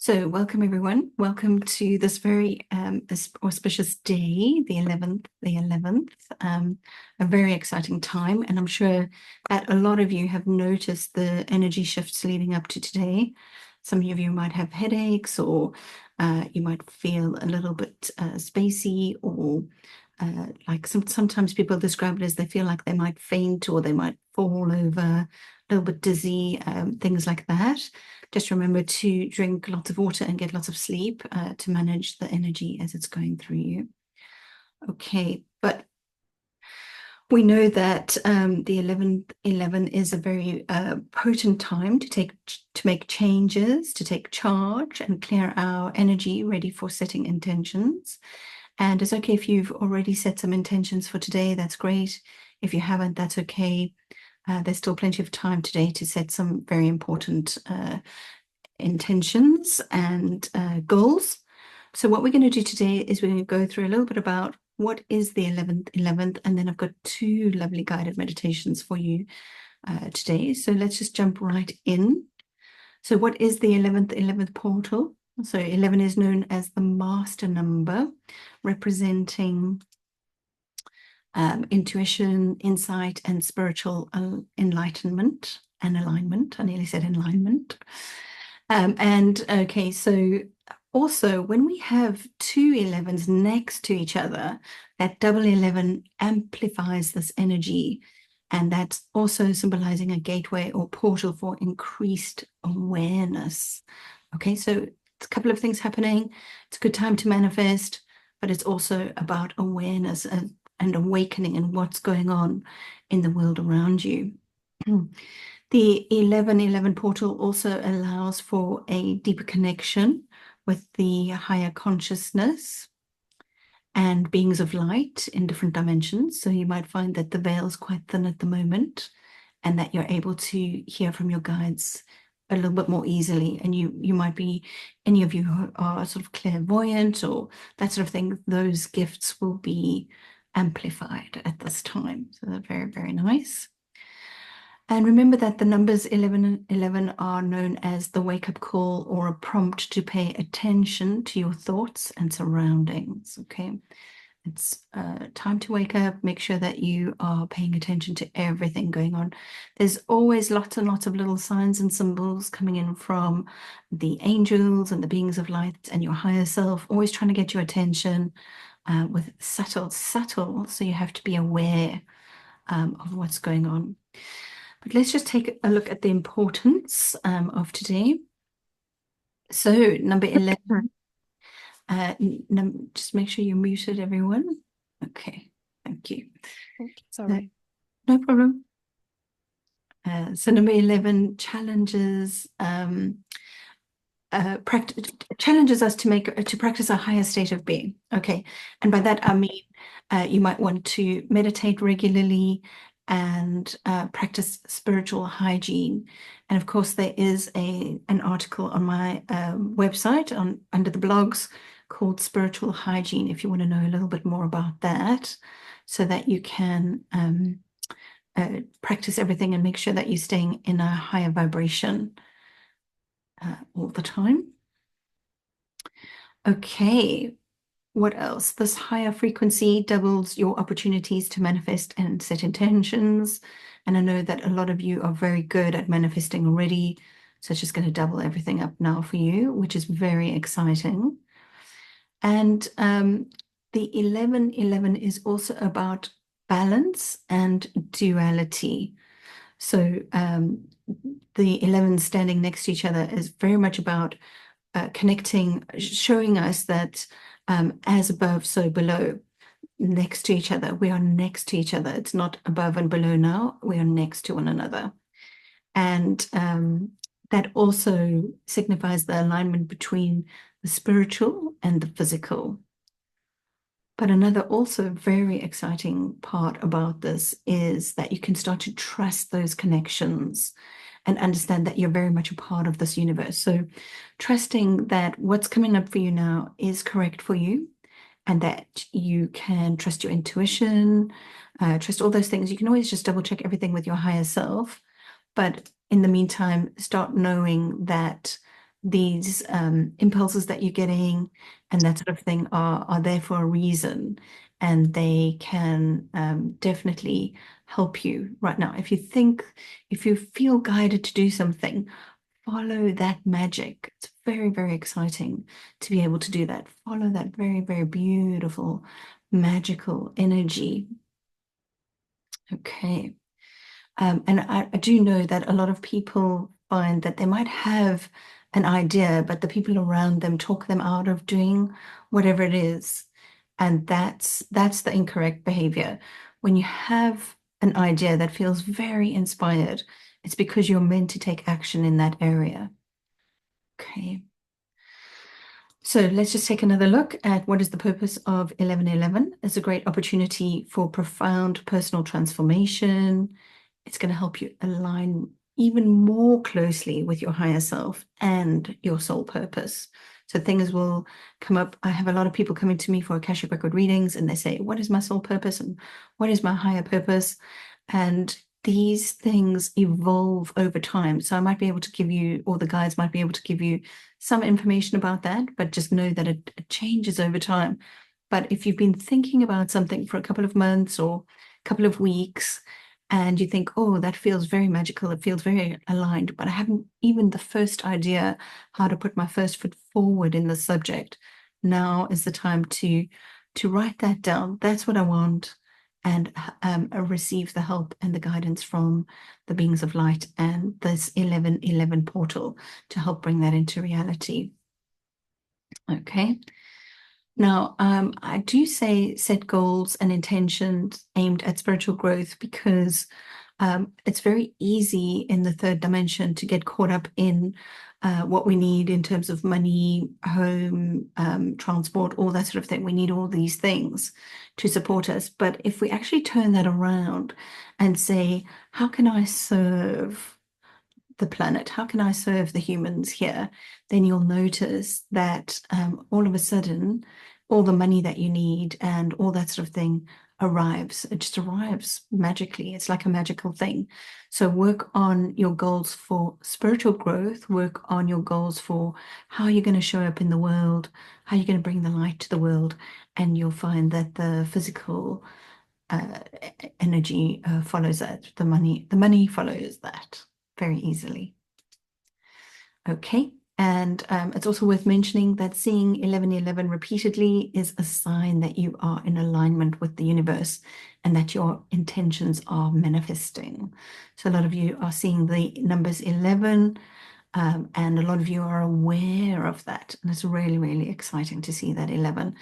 So welcome everyone. Welcome to this very auspicious day, the 11th, a very exciting time. And I'm sure that a lot of you have noticed the energy shifts leading up to today. Some of you might have headaches, or you might feel a little bit spacey, or like sometimes people describe it as they feel like they might faint or they might fall over, a little bit dizzy, things like that. Just remember to drink lots of water and get lots of sleep to manage the energy as it's going through you. Okay, but we know that the 11 is a very potent time to make changes, to take charge and clear our energy, ready for setting intentions. And it's okay if you've already set some intentions for today, that's great. If you haven't, that's okay. There's still plenty of time today to set some very important intentions and goals. So what we're going to do today is we're going to go through a little bit about what is the 11th, and then I've got two lovely guided meditations for you today. So let's just jump right in. So what is the 11th portal? So 11 is known as the master number, representing intuition, insight, and spiritual enlightenment and alignment. I nearly said alignment. And okay, so also when we have two 11s next to each other, that double 11 amplifies this energy. And that's also symbolizing a gateway or portal for increased awareness. Okay, so it's a couple of things happening. It's a good time to manifest, but it's also about awareness and awakening and what's going on in the world around you. The 1111 portal also allows for a deeper connection with the higher consciousness and beings of light in different dimensions. So you might find that the veil is quite thin at the moment, and that you're able to hear from your guides a little bit more easily. And you might be, any of you who are sort of clairvoyant or that sort of thing, those gifts will be amplified at this time. So they're very, very nice. And remember that the numbers 11 and 11 are known as the wake-up call, or a prompt to pay attention to your thoughts and surroundings, okay? It's time to wake up, make sure that you are paying attention to everything going on. There's always lots and lots of little signs and symbols coming in from the angels and the beings of light and your higher self, always trying to get your attention with subtle, so you have to be aware of what's going on. But let's just take a look at the importance of today. So number 11, just make sure you're muted, everyone. Okay, thank you. Sorry. No problem. So number 11 challenges challenges us to practice a higher state of being. Okay, and by that I mean you might want to meditate regularly and practice spiritual hygiene. And of course, there is an article on my website under the blogs called Spiritual Hygiene, if you want to know a little bit more about that, so that you can practice everything and make sure that you're staying in a higher vibration all the time. Okay, what else? This higher frequency doubles your opportunities to manifest and set intentions. And I know that a lot of you are very good at manifesting already. So it's just going to double everything up now for you, which is very exciting. And the 1111 is also about balance and duality. So the 11 standing next to each other is very much about connecting, showing us that as above, so below, next to each other. We are next to each other. It's not above and below now. We are next to one another. And that also signifies the alignment between the spiritual and the physical. But another also very exciting part about this is that you can start to trust those connections and understand that you're very much a part of this universe. So trusting that what's coming up for you now is correct for you, and that you can trust your intuition, trust all those things. You can always just double check everything with your higher self. But in the meantime, start knowing that these impulses that you're getting and that sort of thing are there for a reason, and they can definitely help you right now. If you feel guided to do something, follow that magic. It's very, very exciting to be able to do that. Follow that very, very beautiful, magical energy. Okay. And I do know that a lot of people find that they might have an idea, but the people around them talk them out of doing whatever it is. And that's the incorrect behavior. When you have an idea that feels very inspired, it's because you're meant to take action in that area. Okay. So let's just take another look at what is the purpose of 1111. It's a great opportunity for profound personal transformation. It's going to help you align even more closely with your higher self and your soul purpose. So things will come up. I have a lot of people coming to me for Akashic Record readings, and they say, what is my soul purpose and what is my higher purpose? And these things evolve over time. So I might be able to give you, or the guides might be able to give you some information about that, but just know that it changes over time. But if you've been thinking about something for a couple of months or a couple of weeks, and you think, oh, that feels very magical, it feels very aligned, but I haven't even the first idea how to put my first foot forward in the subject. Now is the time to write that down. That's what I want, and receive the help and the guidance from the beings of light and this 1111 portal to help bring that into reality. Okay. Now, I do say set goals and intentions aimed at spiritual growth because it's very easy in the third dimension to get caught up in what we need in terms of money, home, transport, all that sort of thing. We need all these things to support us. But if we actually turn that around and say, how can I serve the planet? How can I serve the humans here? Then you'll notice that all of a sudden, all the money that you need and all that sort of thing arrives. It just arrives magically. It's like a magical thing. So work on your goals for spiritual growth, work on your goals for how you're going to show up in the world, how you're going to bring the light to the world, and you'll find that the physical energy follows that. The money follows that very easily. Okay, and it's also worth mentioning that seeing 1111 repeatedly is a sign that you are in alignment with the universe and that your intentions are manifesting. So a lot of you are seeing the numbers 11, and a lot of you are aware of that. And it's really, really exciting to see that 11.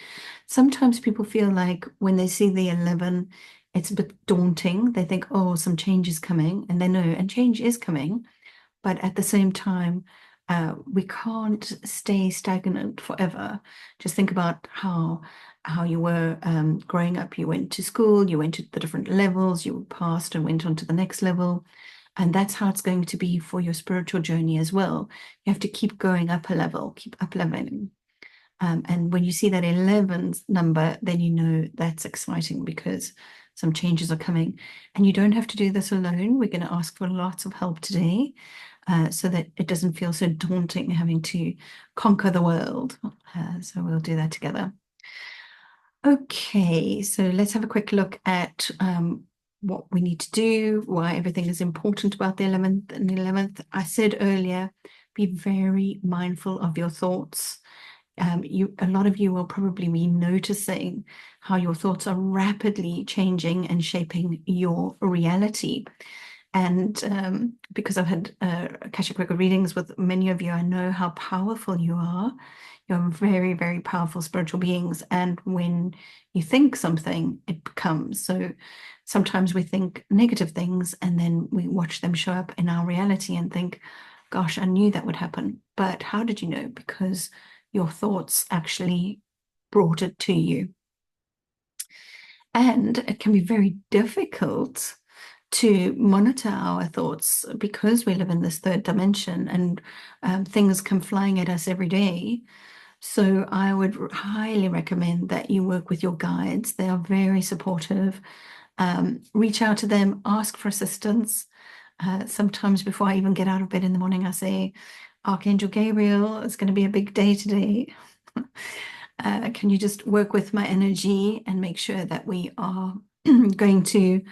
Sometimes people feel like when they see the 11, it's a bit daunting. They think, oh, some change is coming, and they know, and change is coming. But at the same time, we can't stay stagnant forever. Just think about how you were growing up. You went to school, you went to the different levels, you passed and went on to the next level. And that's how it's going to be for your spiritual journey as well. You have to keep going up a level, keep up leveling. And when you see that 11 number, then you know that's exciting because some changes are coming. And you don't have to do this alone. We're going to ask for lots of help today, so that it doesn't feel so daunting having to conquer the world. So we'll do that together. Okay, so let's have a quick look at what we need to do, why everything is important about the 11th and 11th. I said earlier, be very mindful of your thoughts. A lot of you will probably be noticing how your thoughts are rapidly changing and shaping your reality. And because I've had Akashic Record readings with many of you, I know how powerful you are. You're very, very powerful spiritual beings. And when you think something, it becomes. So sometimes we think negative things and then we watch them show up in our reality and think, gosh, I knew that would happen. But how did you know? Because your thoughts actually brought it to you. And it can be very difficult to monitor our thoughts because we live in this third dimension and things come flying at us every day. So I would highly recommend that you work with your guides. They are very supportive. Reach out to them, ask for assistance. Sometimes before I even get out of bed in the morning, I say, Archangel Gabriel, it's going to be a big day today. Can you just work with my energy and make sure that we are going to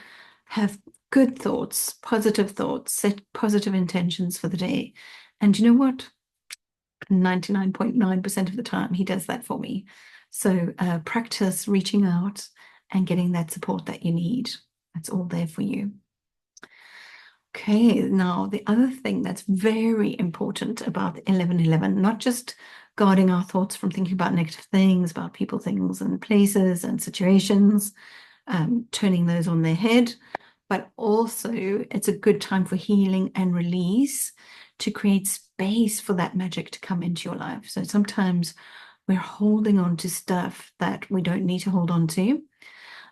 have good thoughts, set positive intentions for the day. And you know what? 99.9% of the time, he does that for me. So practice reaching out and getting that support that you need. That's all there for you. Okay, now the other thing that's very important about 11:11, not just guarding our thoughts from thinking about negative things, about people, things, and places and situations, turning those on their head, but also it's a good time for healing and release to create space for that magic to come into your life. So sometimes we're holding on to stuff that we don't need to hold on to.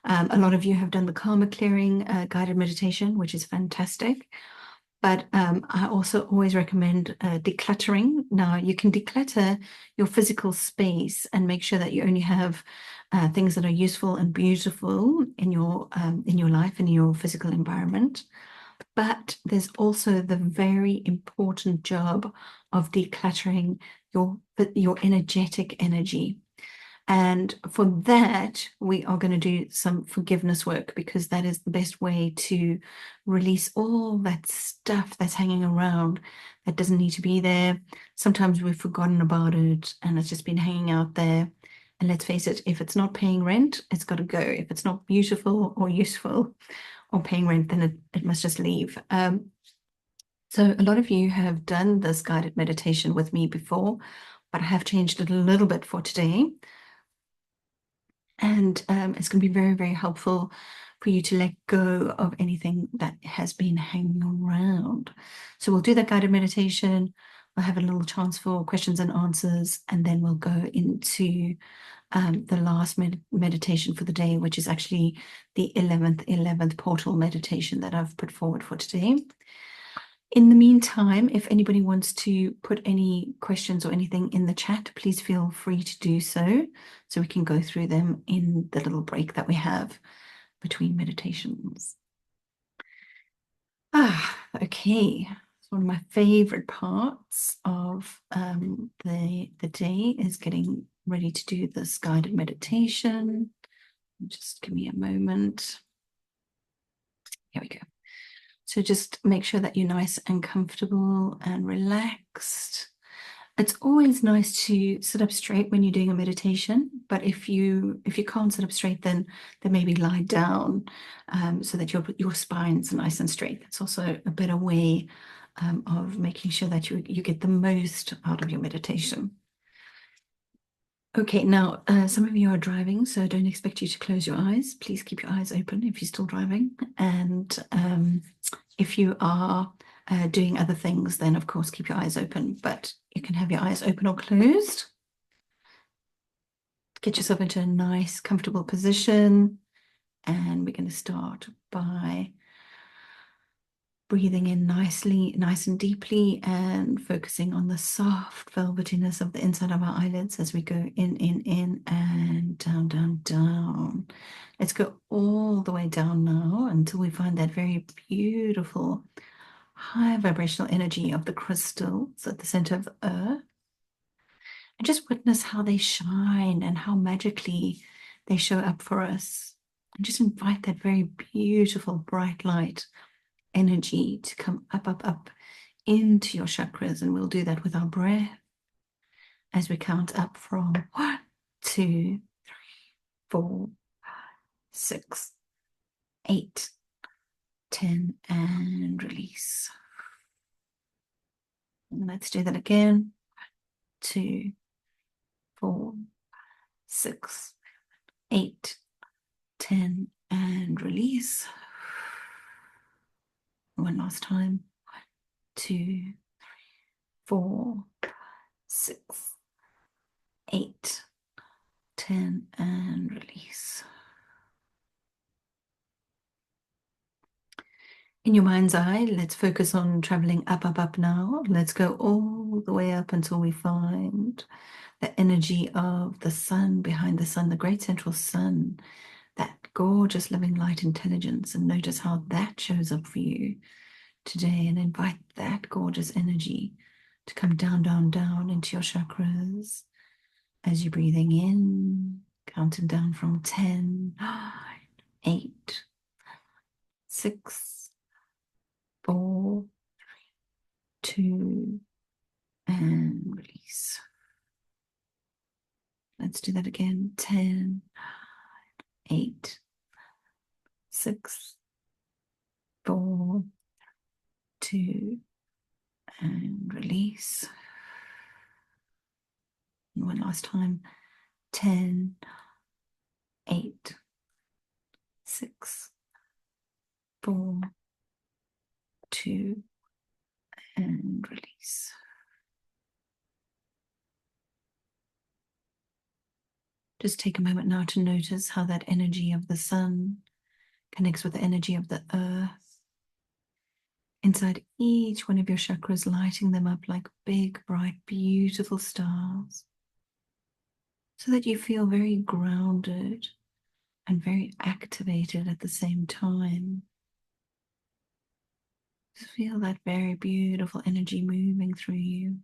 A lot of you have done the karma clearing guided meditation, which is fantastic. But I also always recommend decluttering. Now, you can declutter your physical space and make sure that you only have things that are useful and beautiful in your life and in your physical environment. But there's also the very important job of decluttering your energetic energy. And for that, we are going to do some forgiveness work because that is the best way to release all that stuff that's hanging around that doesn't need to be there. Sometimes we've forgotten about it and it's just been hanging out there. And let's face it, if it's not paying rent, it's got to go. If it's not beautiful or useful or paying rent, then it must just leave. So a lot of you have done this guided meditation with me before, but I have changed it a little bit for today. And it's going to be very, very helpful for you to let go of anything that has been hanging around. So we'll do that guided meditation. We'll have a little chance for questions and answers, and then we'll go into the last meditation for the day, which is actually the 11th portal meditation that I've put forward for today. In the meantime, if anybody wants to put any questions or anything in the chat, please feel free to do so we can go through them in the little break that we have between meditations. Okay. It's one of my favorite parts of the day is getting ready to do this guided meditation. Just give me a moment. Here we go. So just make sure that you're nice and comfortable and relaxed. It's always nice to sit up straight when you're doing a meditation, but if you can't sit up straight, then maybe lie down so that your spine's nice and straight. It's also a better way of making sure that you get the most out of your meditation. Okay, now some of you are driving, so I don't expect you to close your eyes. Please keep your eyes open if you're still driving. And if you are doing other things, then of course keep your eyes open, but you can have your eyes open or closed. Get yourself into a nice, comfortable position. And we're going to start by breathing in nicely, nice and deeply, and focusing on the soft velvetiness of the inside of our eyelids as we go in, and down, down, down. Let's go all the way down now until we find that very beautiful high vibrational energy of the crystals at the center of the earth. And just witness how they shine and how magically they show up for us. And just invite that very beautiful bright light energy to come up into your chakras, and we'll do that with our breath as we count up from 1, 2, 3, 4, 6, 8, 10, and release. And let's do that again. 2, 4, 6, 8, 10, and release. One last time. 1, 2, 3, 4, 6, 8, 10, and release. In your mind's eye, let's focus on traveling up now. Let's go all the way up until we find the energy of the sun behind the sun, the great central sun, that gorgeous living light intelligence, and notice how that shows up for you today, and invite that gorgeous energy to come down, down, down into your chakras as you're breathing in, counting down from 10, 9, 8, 6, 4, 2, and release. Let's do that again. 10, 8, 6, 4, 2, and release. And one last time. 10, 8, 6, 4, 2, and release. Just take a moment now to notice how that energy of the sun connects with the energy of the earth inside each one of your chakras, lighting them up like big, bright, beautiful stars, so that you feel very grounded and very activated at the same time. Just feel that very beautiful energy moving through you.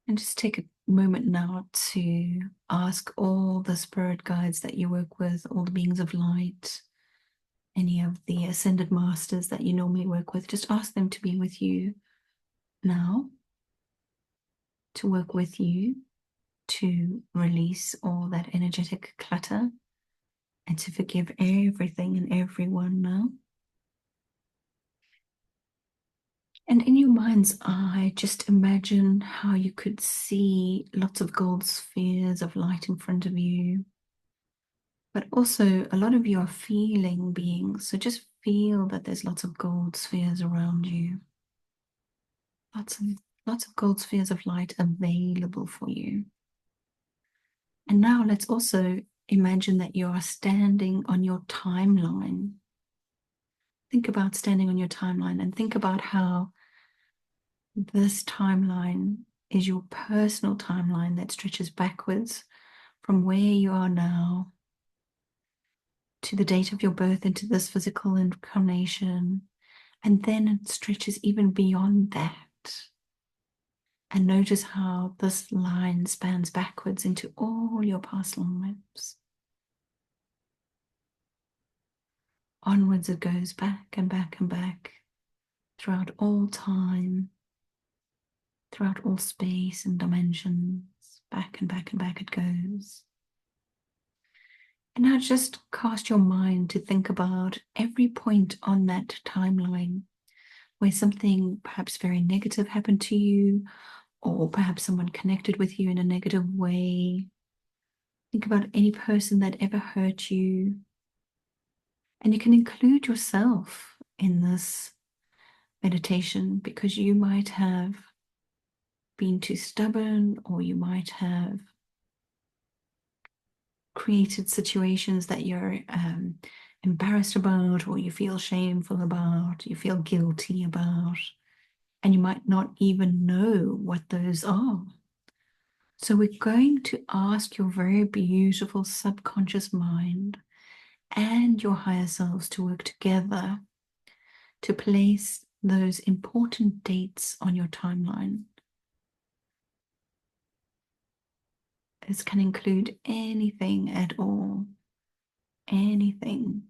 And just take a moment now to ask all the spirit guides that you work with, all the beings of light, any of the ascended masters that you normally work with, just ask them to be with you now, to work with you, to release all that energetic clutter and to forgive everything and everyone now. And in your mind's eye, just imagine how you could see lots of gold spheres of light in front of you. But also, a lot of you are feeling beings. So just feel that there's lots of gold spheres around you. Lots of gold spheres of light available for you. And now let's also imagine that you are standing on your timeline. Think about standing on your timeline and think about how this timeline is your personal timeline that stretches backwards from where you are now to the date of your birth into this physical incarnation, and then it stretches even beyond that. And notice how this line spans backwards into all your past lives. Onwards it goes back and back and back throughout all time, throughout all space and dimensions. Back and back and back it goes. And now just cast your mind to think about every point on that timeline where something perhaps very negative happened to you, or perhaps someone connected with you in a negative way. Think about any person that ever hurt you. And you can include yourself in this meditation because you might have been too stubborn, or you might have created situations that you're embarrassed about, or you feel shameful about, you feel guilty about, and you might not even know what those are. So we're going to ask your very beautiful subconscious mind and your higher selves to work together to place those important dates on your timeline. This can include anything at all, anything.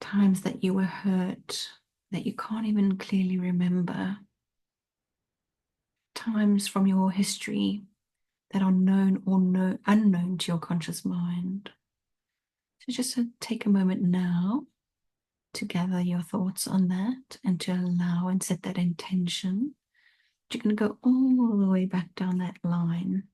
Times that you were hurt that you can't even clearly remember. Times from your history that are known or unknown to your conscious mind. So just take a moment now to gather your thoughts on that and to allow and set that intention. You're going to go all the way back down that line.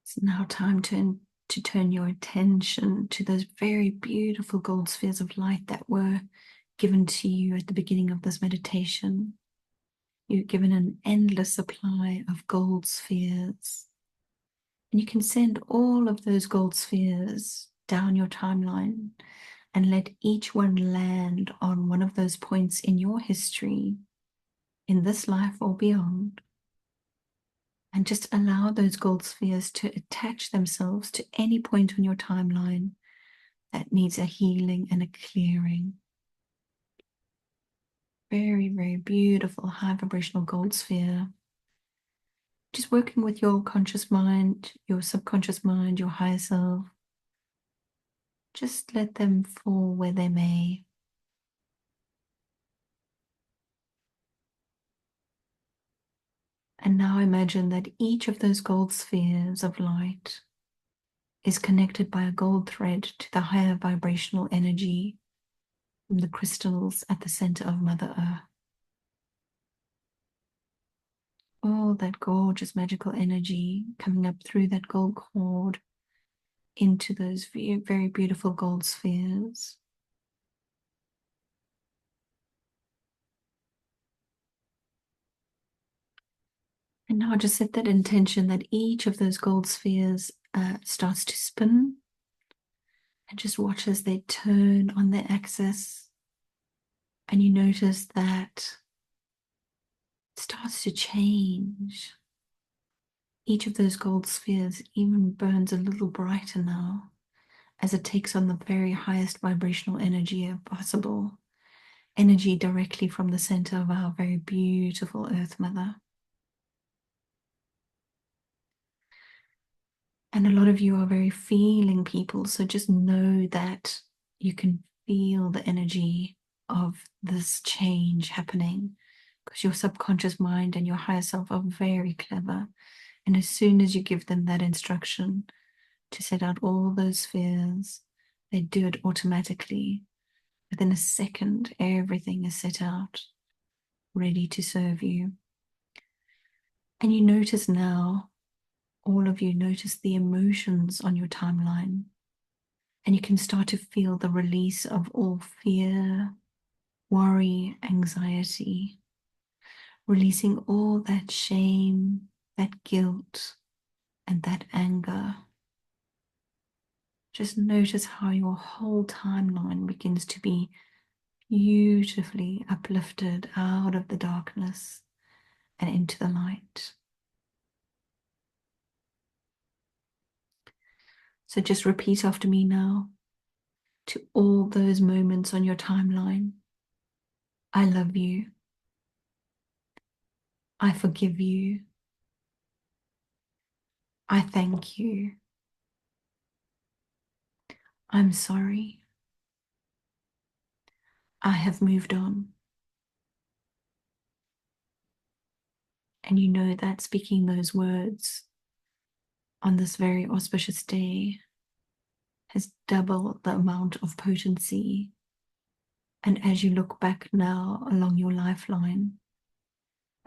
It's now time to turn your attention to those very beautiful gold spheres of light that were given to you at the beginning of this meditation. You're given an endless supply of gold spheres. And you can send all of those gold spheres down your timeline and let each one land on one of those points in your history, in this life or beyond. And just allow those gold spheres to attach themselves to any point on your timeline that needs a healing and a clearing. Very, very beautiful high vibrational gold sphere. Just working with your conscious mind, your subconscious mind, your higher self. Just let them fall where they may. And now imagine that each of those gold spheres of light is connected by a gold thread to the higher vibrational energy from the crystals at the center of Mother Earth. All that gorgeous magical energy coming up through that gold cord into those very, very beautiful gold spheres. And now just set that intention that each of those gold spheres starts to spin, and just watch as they turn on their axis. And you notice that it starts to change. Each of those gold spheres even burns a little brighter now as it takes on the very highest vibrational energy possible. Energy directly from the center of our very beautiful Earth Mother. And a lot of you are very feeling people, so just know that you can feel the energy of this change happening, because your subconscious mind and your higher self are very clever. And as soon as you give them that instruction to set out all those fears, they do it automatically. Within a second, everything is set out, ready to serve you. And you notice now, all of you notice the emotions on your timeline, and you can start to feel the release of all fear, worry, anxiety, releasing all that shame, that guilt, and that anger. Just notice how your whole timeline begins to be beautifully uplifted out of the darkness and into the light. So just repeat after me now to all those moments on your timeline. I love you. I forgive you. I thank you. I'm sorry. I have moved on. And you know that speaking those words on this very auspicious day has double the amount of potency. And as you look back now along your lifeline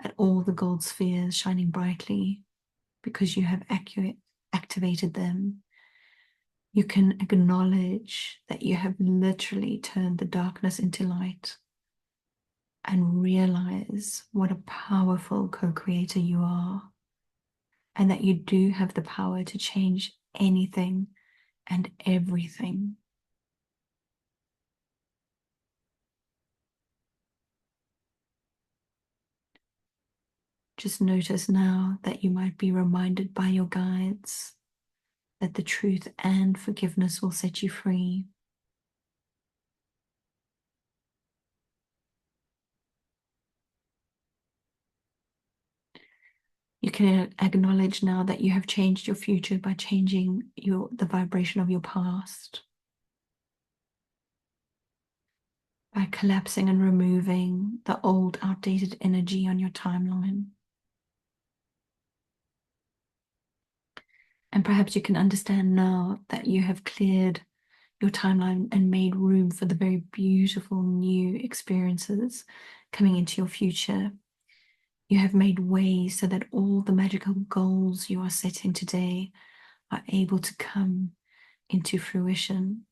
at all the gold spheres shining brightly because you have activated them, you can acknowledge that you have literally turned the darkness into light and realize what a powerful co-creator you are, and that you do have the power to change anything and everything. Just notice now that you might be reminded by your guides that the truth and forgiveness will set you free. You can acknowledge now that you have changed your future by changing the vibration of your past, by collapsing and removing the old, outdated energy on your timeline. And perhaps you can understand now that you have cleared your timeline and made room for the very beautiful new experiences coming into your future. You have made way so that all the magical goals you are setting today are able to come into fruition.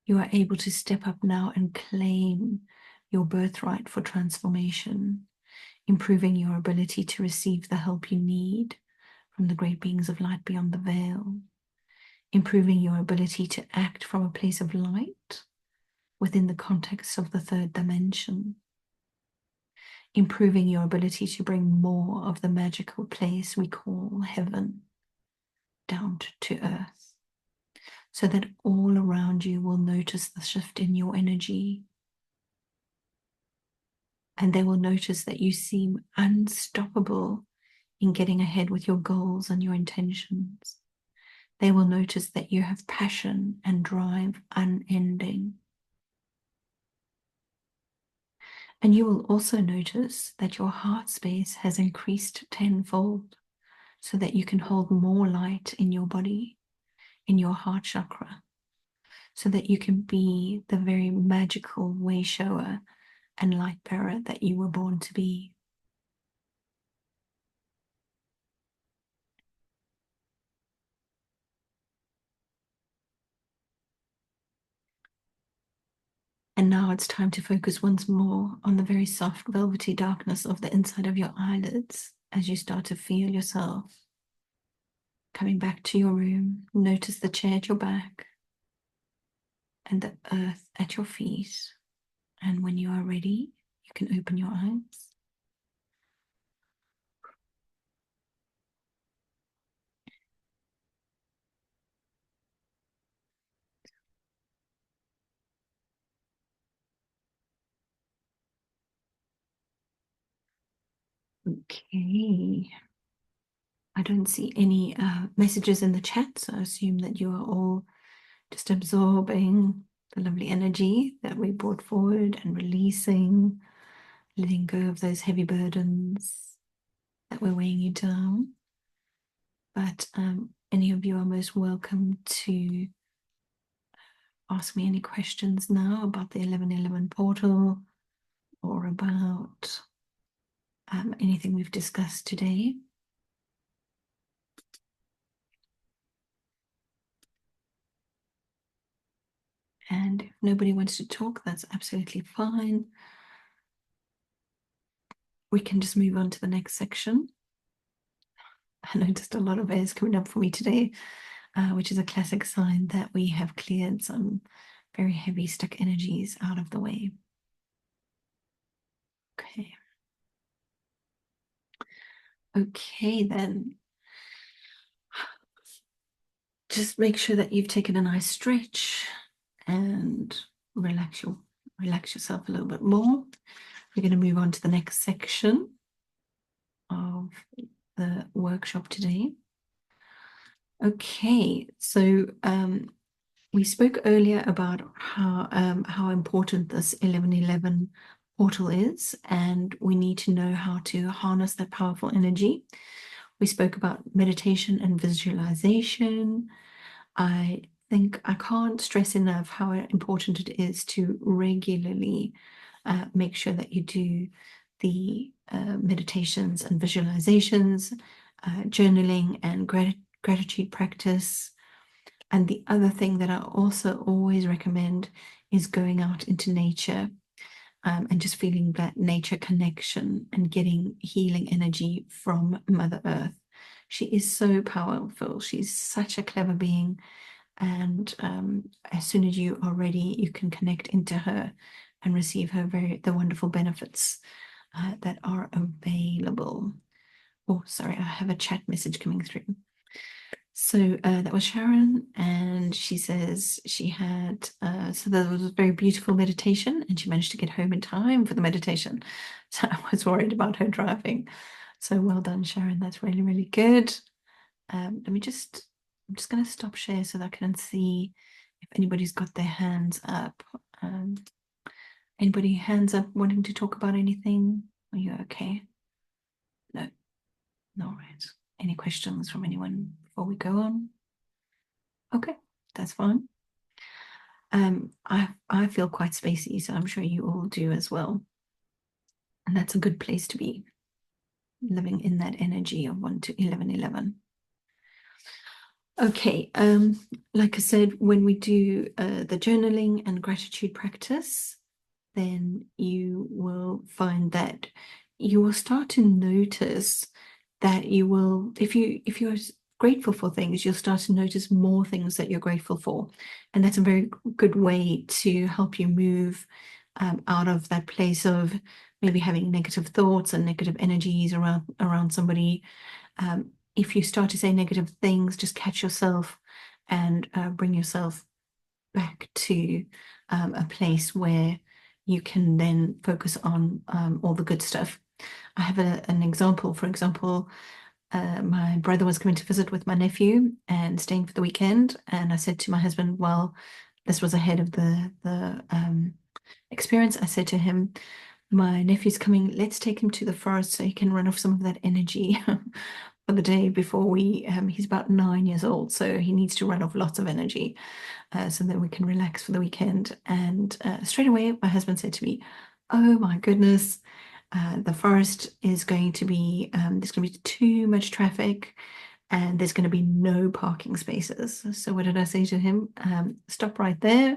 You are able to step up now and claim your birthright for transformation, improving your ability to receive the help you need from the great beings of light beyond the veil, improving your ability to act from a place of light within the context of the third dimension, improving your ability to bring more of the magical place we call heaven down to earth, so that all around you will notice the shift in your energy, and they will notice that you seem unstoppable in getting ahead with your goals and your intentions. They will notice that you have passion and drive unending. And you will also notice that your heart space has increased tenfold, so that you can hold more light in your body, in your heart chakra, so that you can be the very magical way shower and light bearer that you were born to be. And now it's time to focus once more on the very soft, velvety darkness of the inside of your eyelids as you start to feel yourself coming back to your room. Notice the chair at your back and the earth at your feet. And when you are ready, you can open your eyes. Okay. I don't see any messages in the chat, so I assume that you are all just absorbing the lovely energy that we brought forward and releasing, letting go of those heavy burdens that were weighing you down. But any of you are most welcome to ask me any questions now about the 1111 portal or about anything we've discussed today. And if nobody wants to talk, that's absolutely fine. We can just move on to the next section. I noticed a lot of airs coming up for me today, which is a classic sign that we have cleared some very heavy stuck energies out of the way. Okay. Okay, then. Just make sure that you've taken a nice stretch and relax yourself a little bit more. We're going to move on to the next section of the workshop today. Okay, so we spoke earlier about how important this 1111 portal is, and we need to know how to harness that powerful energy. We spoke about meditation and visualization. I think I can't stress enough how important it is to regularly make sure that you do the meditations and visualizations, journaling and gratitude practice. And the other thing that I also always recommend is going out into nature and just feeling that nature connection and getting healing energy from Mother Earth. She is so powerful. She's such a clever being. And as soon as you are ready, you can connect into her and receive the wonderful benefits that are available. Oh, sorry, I have a chat message coming through. So that was Sharon, and she says she had, so there was a very beautiful meditation, and she managed to get home in time for the meditation. So I was worried about her driving. So well done, Sharon. That's really, really good. I'm just going to stop share so that I can see if anybody's got their hands up. Anybody hands up wanting to talk about anything? Are you okay? No. All right. Any questions from anyone before we go on? Okay, that's fine. I feel quite spacey, so I'm sure you all do as well. And that's a good place to be, living in that energy of 1 to 1111. Okay, like I said, when we do the journaling and gratitude practice, then you will find that you will start to notice that you will, if you're grateful for things, you'll start to notice more things that you're grateful for. And that's a very good way to help you move out of that place of maybe having negative thoughts and negative energies around somebody. If you start to say negative things, just catch yourself and bring yourself back to a place where you can then focus on all the good stuff. I have an example. For example, my brother was coming to visit with my nephew and staying for the weekend. And I said to my husband, well, this was ahead of the experience. I said to him, my nephew's coming, let's take him to the forest so he can run off some of that energy for the day before he's about 9 years old. So he needs to run off lots of energy so that we can relax for the weekend. And straight away, my husband said to me, oh my goodness, the forest is going to be, there's going to be too much traffic and there's going to be no parking spaces. So what did I say to him? Stop right there.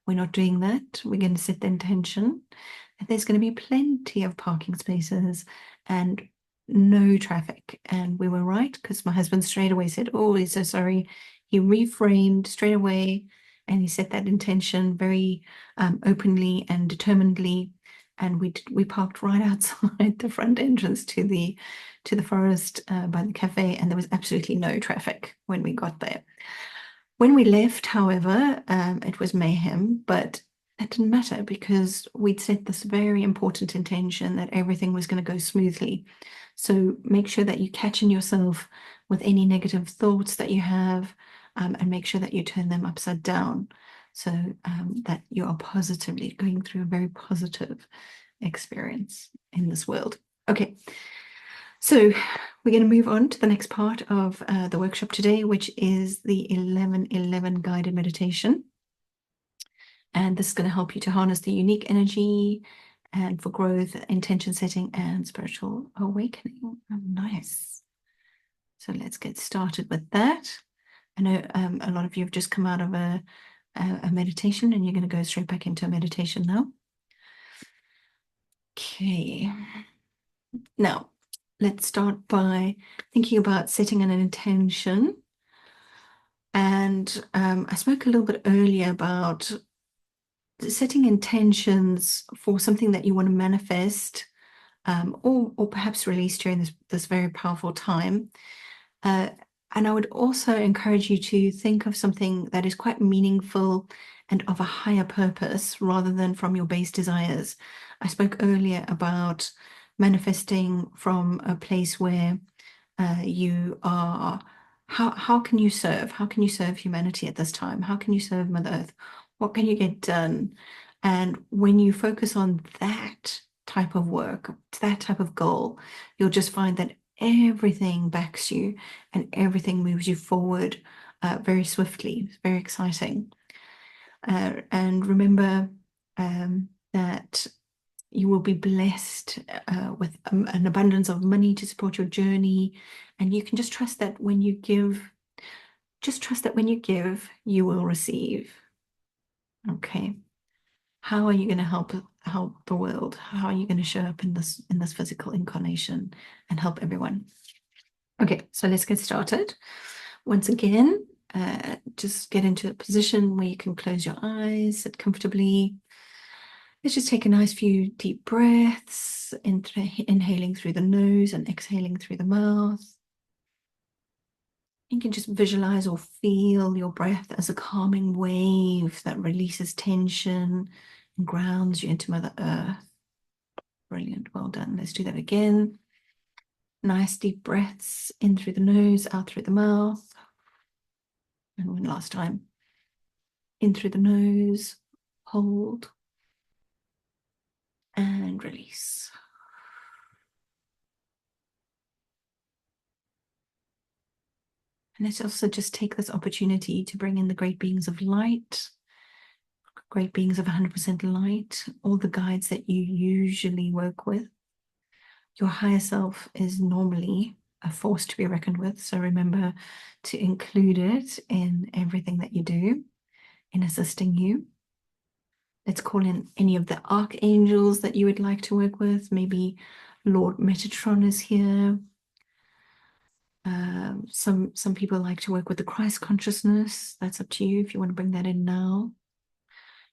We're not doing that. We're going to set the intention that there's going to be plenty of parking spaces and no traffic. And we were right, because my husband straight away said, oh, he's so sorry. He reframed straight away and he set that intention very openly and determinedly. And we parked right outside the front entrance to the forest by the cafe, and there was absolutely no traffic when we got there. When we left, however, it was mayhem, but that didn't matter because we'd set this very important intention that everything was going to go smoothly. So make sure that you catch in yourself with any negative thoughts that you have, and make sure that you turn them upside down so that you are positively going through a very positive experience in this world. Okay, so we're going to move on to the next part of the workshop today, which is the 11-11 guided meditation. And this is going to help you to harness the unique energy and for growth, intention setting, and spiritual awakening. Oh, nice. So let's get started with that. I know a lot of you have just come out of a meditation, and you're going to go straight back into a meditation now. Okay. Now, let's start by thinking about setting an intention. And I spoke a little bit earlier about setting intentions for something that you want to manifest, or perhaps release during this very powerful time. And I would also encourage you to think of something that is quite meaningful and of a higher purpose rather than from your base desires. I spoke earlier about manifesting from a place where you are, how can you serve? How can you serve humanity at this time? How can you serve Mother Earth? What can you get done? And when you focus on that type of work, that type of goal, you'll just find that everything backs you and everything moves you forward very swiftly. It's very exciting. And remember that you will be blessed with an abundance of money to support your journey. And you can just trust that when you give, you will receive. Okay. How are you going to help the world? How are you going to show up in this physical incarnation and help everyone? Okay, so let's get started. Once again, just get into a position where you can close your eyes, sit comfortably. Let's just take a nice few deep breaths, inhaling through the nose and exhaling through the mouth. You can just visualize or feel your breath as a calming wave that releases tension and grounds you into Mother Earth. Brilliant, well done. Let's do that again. Nice deep breaths in through the nose, out through the mouth. And one last time. In through the nose, hold, and release. And let's also just take this opportunity to bring in the great beings of light, great beings of 100% light, all the guides that you usually work with. Your higher self is normally a force to be reckoned with, so remember to include it in everything that you do, in assisting you. Let's call in any of the archangels that you would like to work with. Maybe Lord Metatron is here. Some people like to work with the Christ consciousness. That's up to you if you want to bring that in now.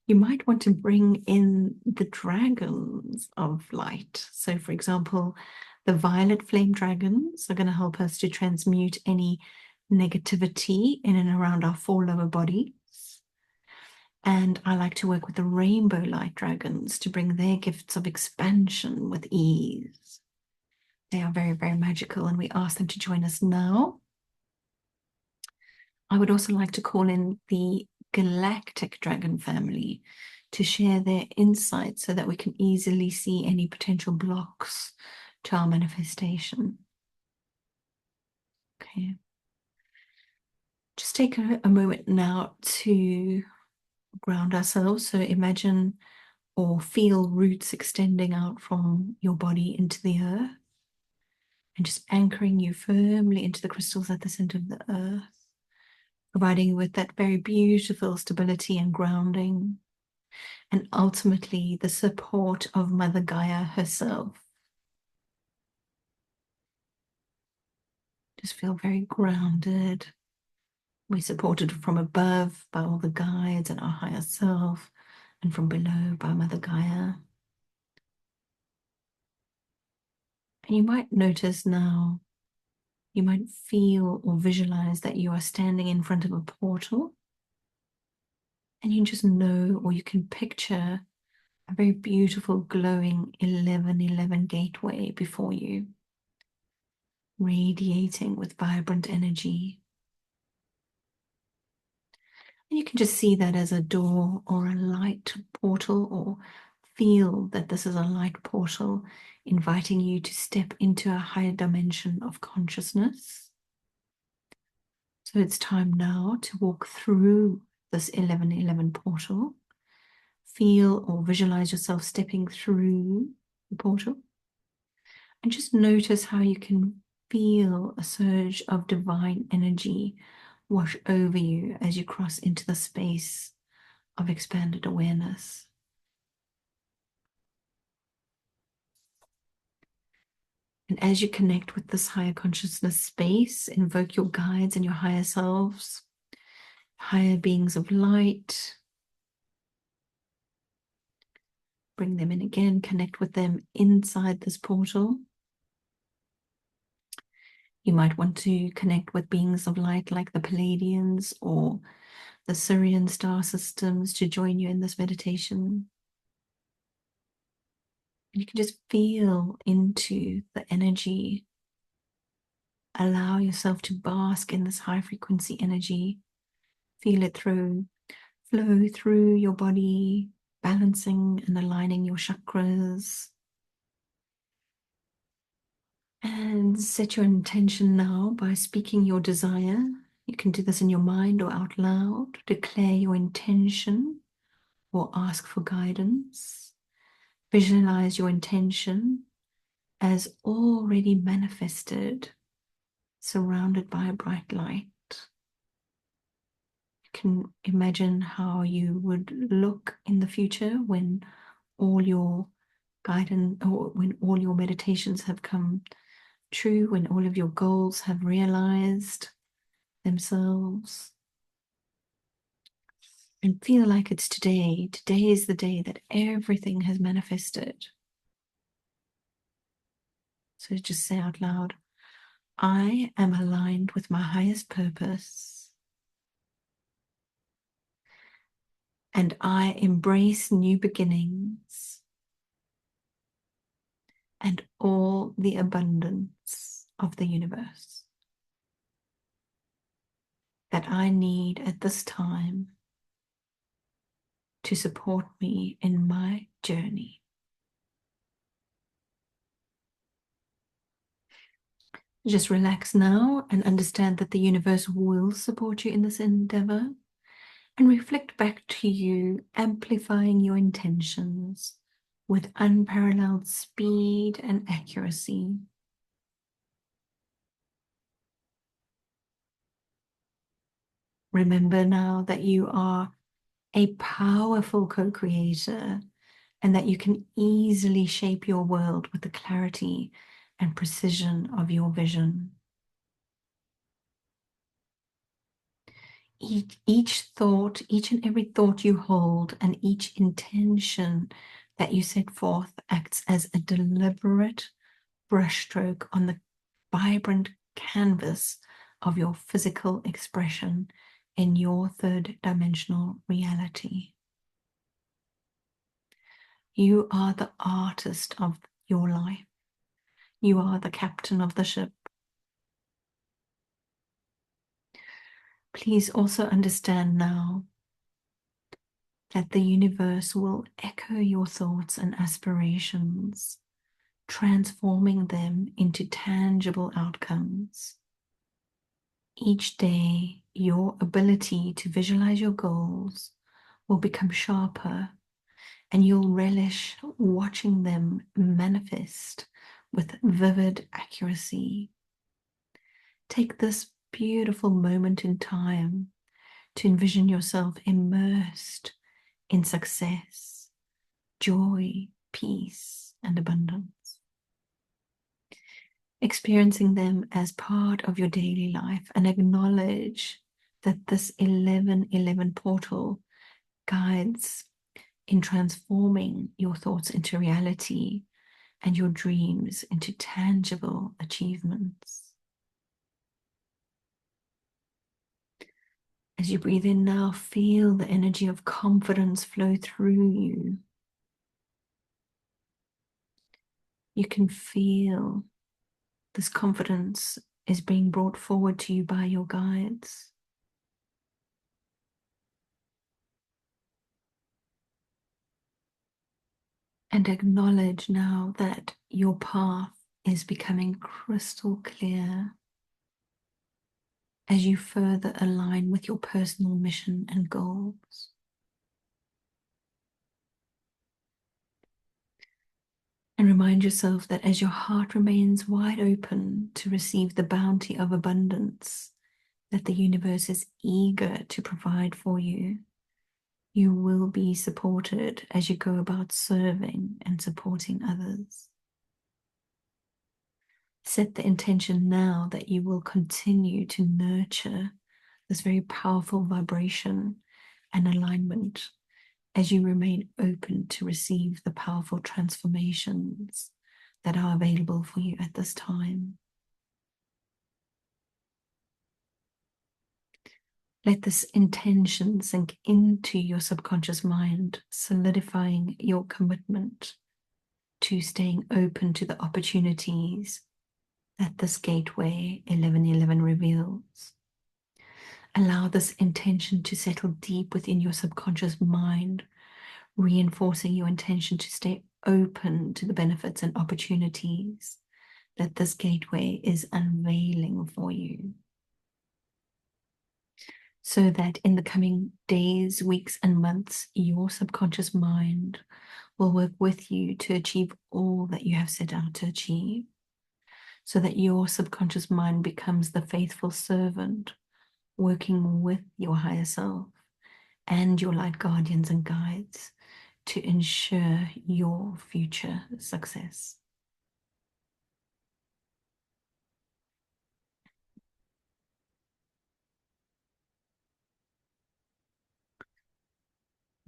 You might want to bring in the dragons of light. So, for example, the violet flame dragons are going to help us to transmute any negativity in and around our four lower bodies. And I like to work with the rainbow light dragons to bring their gifts of expansion with ease. They are very, very magical, and we ask them to join us now. I would also like to call in the galactic dragon family to share their insights so that we can easily see any potential blocks to our manifestation. Okay. Just take a moment now to ground ourselves. So imagine or feel roots extending out from your body into the earth and just anchoring you firmly into the crystals at the center of the earth, providing you with that very beautiful stability and grounding, and ultimately the support of Mother Gaia herself. Just feel very grounded. We're supported from above by all the guides and our higher self, and from below by Mother Gaia. And you might notice now, you might feel or visualize that you are standing in front of a portal, and you just know, or you can picture a very beautiful glowing 1111 gateway before you, radiating with vibrant energy. And you can just see that as a door or a light portal, or feel that this is a light portal inviting you to step into a higher dimension of consciousness. So it's time now to walk through this 1111 portal. Feel or visualize yourself stepping through the portal. And just notice how you can feel a surge of divine energy wash over you as you cross into the space of expanded awareness. And as you connect with this higher consciousness space, invoke your guides and your higher selves, higher beings of light. Bring them in again, connect with them inside this portal. You might want to connect with beings of light like the Pleiadians or the Sirian star systems to join you in this meditation. And you can just feel into the energy. Allow yourself to bask in this high frequency energy. Feel it flow through your body, balancing and aligning your chakras. And set your intention now by speaking your desire. You can do this in your mind or out loud. Declare your intention or ask for guidance. Visualize your intention as already manifested, surrounded by a bright light. You can imagine how you would look in the future when all your guidance, or when all your meditations have come true, when all of your goals have realized themselves. And feel like it's today. Today is the day that everything has manifested. So just say out loud, I am aligned with my highest purpose, and I embrace new beginnings and all the abundance of the universe that I need at this time to support me in my journey. Just relax now and understand that the universe will support you in this endeavor, and reflect back to you, amplifying your intentions with unparalleled speed and accuracy. Remember now that you are a powerful co-creator, and that you can easily shape your world with the clarity and precision of your vision. Each thought, each and every thought you hold, and each intention that you set forth acts as a deliberate brushstroke on the vibrant canvas of your physical expression in your third dimensional reality. You are the artist of your life. You are the captain of the ship. Please also understand now that the universe will echo your thoughts and aspirations, transforming them into tangible outcomes. Each day, your ability to visualize your goals will become sharper, and you'll relish watching them manifest with vivid accuracy. Take this beautiful moment in time to envision yourself immersed in success, joy, peace, and abundance. Experiencing them as part of your daily life, and acknowledge that this 1111 portal guides in transforming your thoughts into reality and your dreams into tangible achievements. As you breathe in now, feel the energy of confidence flow through you. You can feel this confidence is being brought forward to you by your guides. And acknowledge now that your path is becoming crystal clear as you further align with your personal mission and goals. And remind yourself that as your heart remains wide open to receive the bounty of abundance that the universe is eager to provide for you, you will be supported as you go about serving and supporting others. Set the intention now that you will continue to nurture this very powerful vibration and alignment as you remain open to receive the powerful transformations that are available for you at this time. Let this intention sink into your subconscious mind, solidifying your commitment to staying open to the opportunities that this gateway 1111 reveals. Allow this intention to settle deep within your subconscious mind, reinforcing your intention to stay open to the benefits and opportunities that this gateway is unveiling for you. So that in the coming days, weeks, and months, your subconscious mind will work with you to achieve all that you have set out to achieve. So that your subconscious mind becomes the faithful servant working with your higher self and your light guardians and guides to ensure your future success.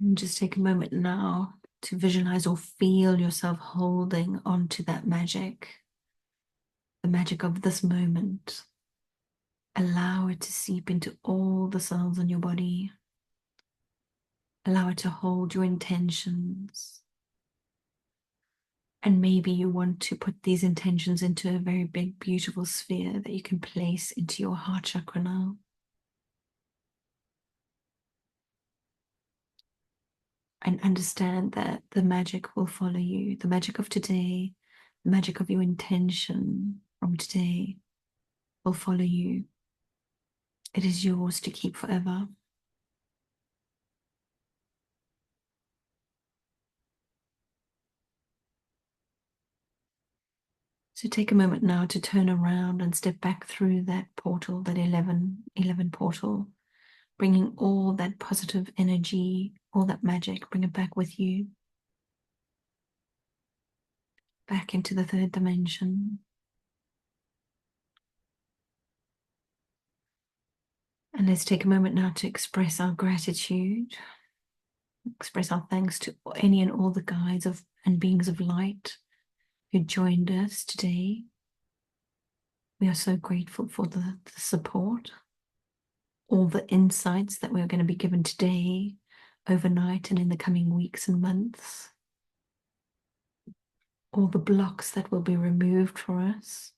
And just take a moment now to visualize or feel yourself holding onto that magic, the magic of this moment. Allow it to seep into all the cells in your body. Allow it to hold your intentions. And maybe you want to put these intentions into a very big, beautiful sphere that you can place into your heart chakra now. And understand that the magic will follow you. The magic of today, the magic of your intention from today will follow you. It is yours to keep forever. So take a moment now to turn around and step back through that portal, that 1111 portal, bringing all that positive energy, all that magic, bring it back with you. Back into the third dimension. And let's take a moment now to express our gratitude, express our thanks to any and all the guides of and beings of light who joined us today. We are so grateful for the support, all the insights that we're going to be given today, overnight, and in the coming weeks and months. All the blocks that will be removed for us.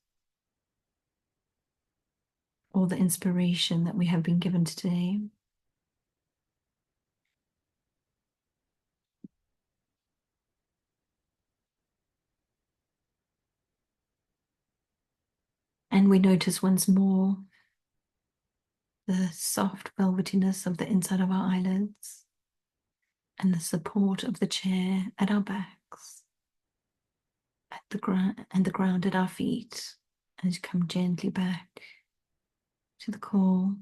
All the inspiration that we have been given today. And we notice once more the soft velvetiness of the inside of our eyelids and the support of the chair at our backs, at the ground and the ground at our feet as you come gently back to the core.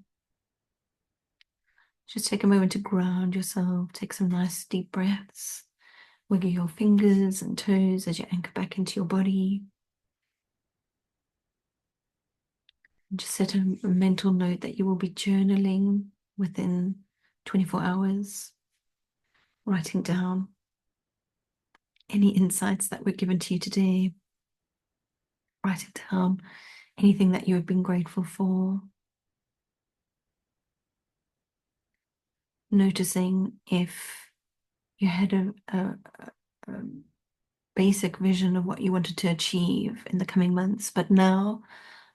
Just take a moment to ground yourself, take some nice deep breaths, wiggle your fingers and toes as you anchor back into your body. And just set a mental note that you will be journaling within 24 hours, writing down any insights that were given to you today, writing down anything that you have been grateful for, noticing if you had a basic vision of what you wanted to achieve in the coming months, but now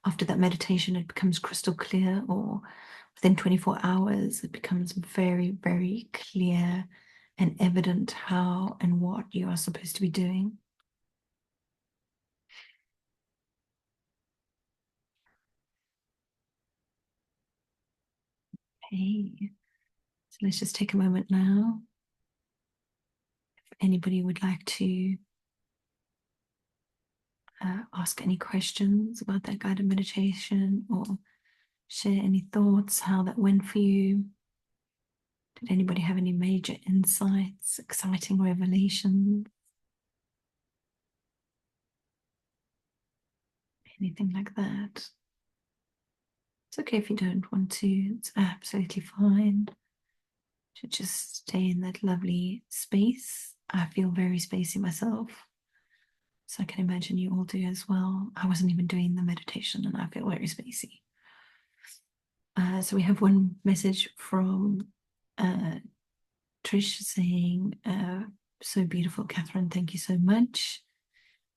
after that meditation it becomes crystal clear, or within 24 hours it becomes very, very clear and evident how and what you are supposed to be doing. Okay, so let's just take a moment now. If anybody would like to ask any questions about that guided meditation or share any thoughts, how that went for you. Did anybody have any major insights, exciting revelations? Anything like that? It's okay if you don't want to, it's absolutely fine to just stay in that lovely space. I feel very spacey myself, so I can imagine you all do as well. I wasn't even doing the meditation and I feel very spacey. So we have one message from Trish saying, so beautiful, Catherine, thank you so much.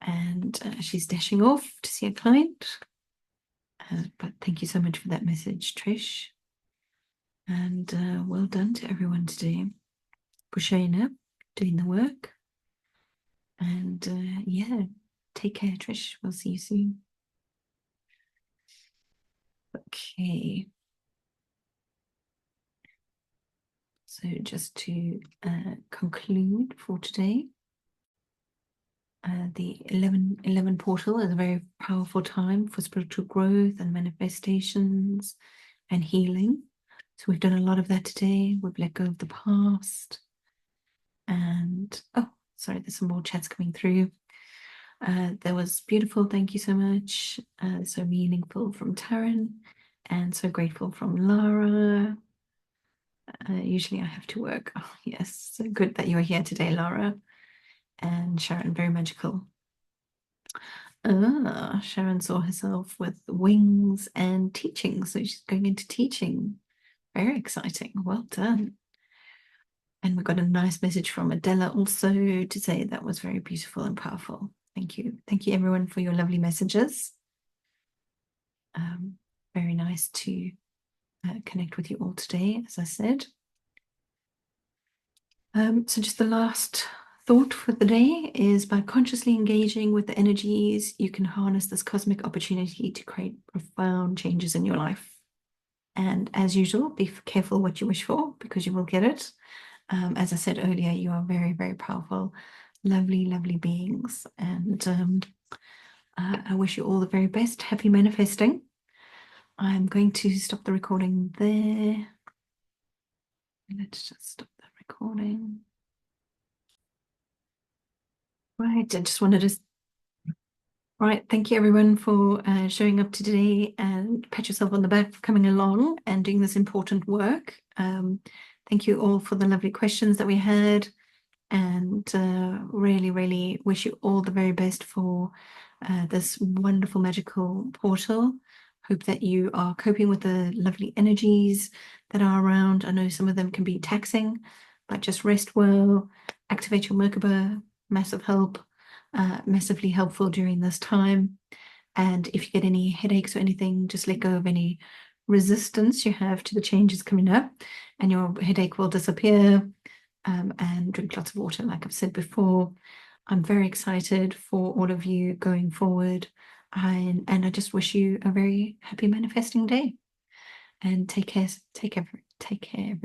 And she's dashing off to see a client. But thank you so much for that message, Trish. And well done to everyone today. Bushena doing the work. And yeah, take care, Trish. We'll see you soon. Okay. So just to conclude for today, the 11 portal is a very powerful time for spiritual growth and manifestations and healing. So we've done a lot of that today. We've let go of the past. And, oh, sorry, there's some more chats coming through. That was beautiful. Thank you so much. So meaningful from Taryn, and so grateful from Lara. Usually I have to work. Oh, yes. So good that you are here today, Lara. And Sharon, very magical. Sharon saw herself with wings and teaching. So she's going into teaching. Very exciting. Well done. And we got a nice message from Adela also to say that was very beautiful and powerful. Thank you. Thank you, everyone, for your lovely messages. Very nice to connect with you all today, as I said. So just the last thought for the day is, by consciously engaging with the energies, you can harness this cosmic opportunity to create profound changes in your life. And as usual, be careful what you wish for, because you will get it. As I said earlier, you are very, very powerful, lovely, lovely beings. And I wish you all the very best. Happy manifesting. I'm going to stop the recording there. Let's just stop the recording. Right, I just wanted to Right, thank you everyone for showing up today, and pat yourself on the back for coming along and doing this important work. Thank you all for the lovely questions that we had, and really, really wish you all the very best for this wonderful magical portal. Hope that you are coping with the lovely energies that are around. I know some of them can be taxing, but just rest well, activate your Merkaba, massive help, massively helpful during this time. And if you get any headaches or anything, just let go of any resistance you have to the changes coming up, and your headache will disappear. And drink lots of water, like I've said before. I'm very excited for all of you going forward. And I just wish you a very happy manifesting day. And take care. Take care. Take care.